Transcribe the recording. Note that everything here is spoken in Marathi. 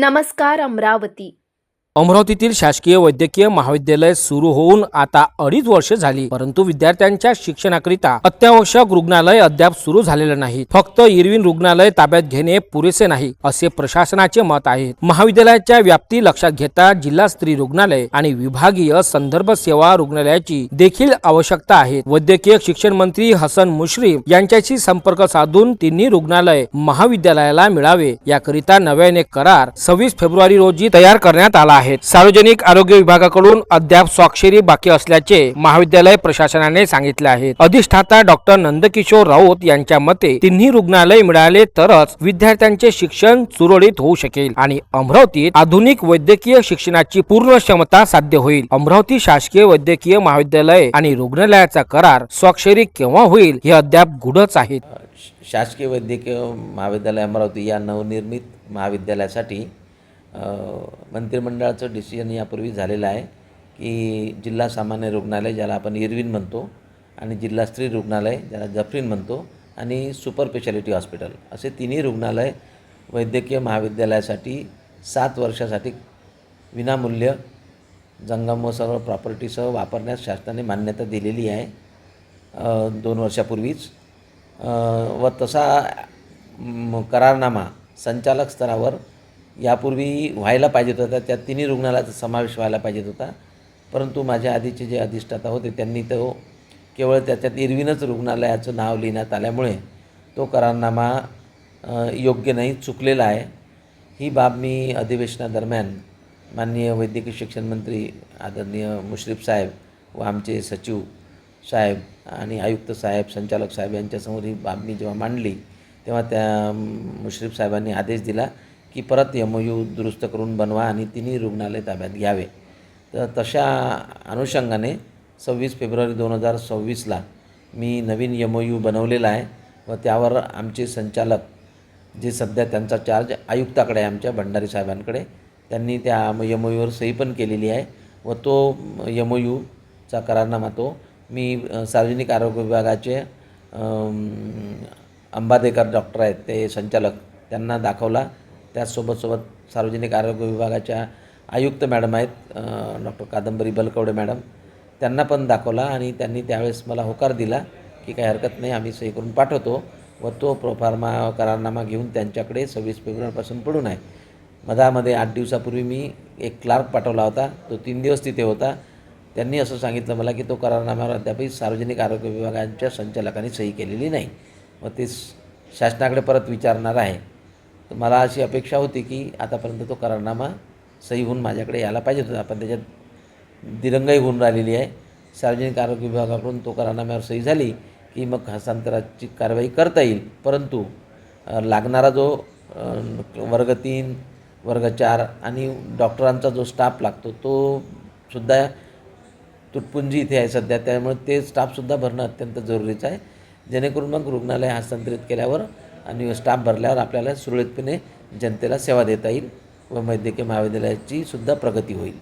नमस्कार अमरावती। अमरावतीतील शासकीय वैद्यकीय महाविद्यालय सुरू होऊन आता 2.5 वर्षे झाली, परंतु विद्यार्थ्यांच्या शिक्षणाकरिता अत्यावश्यक रुग्णालय अद्याप सुरू झालेलं नाही। फक्त इरविन रुग्णालय ताब्यात घेणे पुरेसे नाही असे प्रशासनाचे मत आहे। महाविद्यालयाच्या व्याप्ती लक्षात घेता जिल्हा स्त्री रुग्णालय आणि विभागीय संदर्भ सेवा रुग्णालयाची देखील आवश्यकता आहे। वैद्यकीय शिक्षण मंत्री हसन मुश्रीफ यांच्याशी संपर्क साधून तिन्ही रुग्णालय महाविद्यालयाला मिळावे याकरिता नव्याने करार 26 फेब्रुवारी रोजी तयार करण्यात आला आहे। सार्वजनिक आरोग्य विभागाकडून अद्याप स्वाक्षरी बाकी असल्याचे महाविद्यालय प्रशासनाने सांगितले आहे। अधिष्ठाता डॉक्टर नंदकिशोर राऊत यांच्या मते तिन्ही रुग्णालय मिळाले तरच विद्यार्थ्यांचे शिक्षण सुरळीत होऊ शकेल आणि अमरावतीत आधुनिक वैद्यकीय शिक्षणाची पूर्ण क्षमता साध्य होईल। अमरावती शासकीय वैद्यकीय महाविद्यालय आणि रुग्णालयाचा करार स्वाक्षरी केव्हा होईल हे अद्याप गूढच आहे। शासकीय वैद्यकीय महाविद्यालय अमरावती या नवनिर्मित महाविद्यालयासाठी मंत्रिमंडळाचं डिसिजन यापूर्वी झालेलं आहे की जिल्हा सामान्य रुग्णालय ज्याला आपण इरविन म्हणतो आणि जिल्हा स्त्री रुग्णालय ज्याला जफरीन म्हणतो आणि सुपर स्पेशालिटी हॉस्पिटल असे तिन्ही रुग्णालय वैद्यकीय महाविद्यालयासाठी 7 वर्षासाठी विनामूल्य जंगम व सर्व प्रॉपर्टीसह वापरण्यास शासनाने मान्यता दिलेली आहे 2 वर्षापूर्वीच। व तसा करारनामा संचालक स्तरावर यापूर्वी व्हायला पाहिजेत होता, त्या तिन्ही रुग्णालयाचा समावेश व्हायला पाहिजेत होता, परंतु माझ्या आधीचे जे अधिष्ठाता होते त्यांनी तो केवळ त्याच्यात इरविनच रुग्णालयाचं नाव लिहिण्यात आल्यामुळे तो करारनामा योग्य नाही, चुकलेला आहे। ही बाब मी अधिवेशनादरम्यान माननीय वैद्यकीय शिक्षण मंत्री आदरणीय मुश्रीफ साहेब व आमचे सचिव साहेब आणि आयुक्त साहेब संचालक साहेब यांच्यासमोर ही बाब मी जेव्हा मांडली तेव्हा त्या मुश्रीफ साहेबांनी आदेश दिला की परत MOU दुरुस्त करून बनवा आणि तिन्ही रुग्णालय ताब्यात घ्यावे। तर तशा अनुषंगाने 26 फेब्रुवारी 2026ला मी नवीन MOU बनवलेला आहे व त्यावर आमचे संचालक जे सध्या त्यांचा चार्ज आयुक्ताकडे आहे आमच्या भंडारी साहेबांकडे, त्यांनी त्या MOUवर सही पण केलेली आहे व तो MOUचा करारनामा तो मी सार्वजनिक आरोग्य विभागाचे अंबादेकर डॉक्टर आहेत ते संचालक त्यांना दाखवला। त्याचसोबत सार्वजनिक आरोग्य विभागाच्या आयुक्त मॅडम आहेत डॉक्टर कादंबरी बलकवडे मॅडम, त्यांना पण दाखवला आणि त्यांनी त्यावेळेस मला होकार दिला की काही हरकत नाही, आम्ही सही करून पाठवतो व तो प्रोफार्मा करारनामा घेऊन त्यांच्याकडे 26 फेब्रुवारीपासून पडून आहे। मधामध्ये 8 दिवसापूर्वी मी एक क्लार्क पाठवला होता, तो 3 दिवस तिथे होता। त्यांनी असं सांगितलं मला की तो करारनाम्यावर अद्यापही सार्वजनिक आरोग्य विभागाच्या संचालकांनी सही केलेली नाही व ते शासनाकडे परत विचारणार आहे। तर मला अशी अपेक्षा होती की आतापर्यंत तो करारनामा सही होऊन माझ्याकडे यायला पाहिजे होता, पण त्याच्यात दिरंगाई होऊन राहिलेली आहे। सार्वजनिक आरोग्य विभागाकडून तो करारनाम्यावर सही झाली की मग हस्तांतराची कारवाई करता येईल, परंतु लागणारा जो वर्ग 3 वर्ग 4 आणि डॉक्टरांचा जो स्टाफ लागतो तो सुद्धा तुटपुंजी इथे आहे सध्या, त्यामुळे ते स्टाफसुद्धा भरणं अत्यंत जरुरीचं आहे, जेणेकरून मग रुग्णालय हस्तांतरित केल्यावर आणि स्टाफ भरल्यावर आपल्याला सुरळीतपणे जनतेला सेवा देता येईल व वैद्यकीय महाविद्यालयाची सुद्धा प्रगती होईल।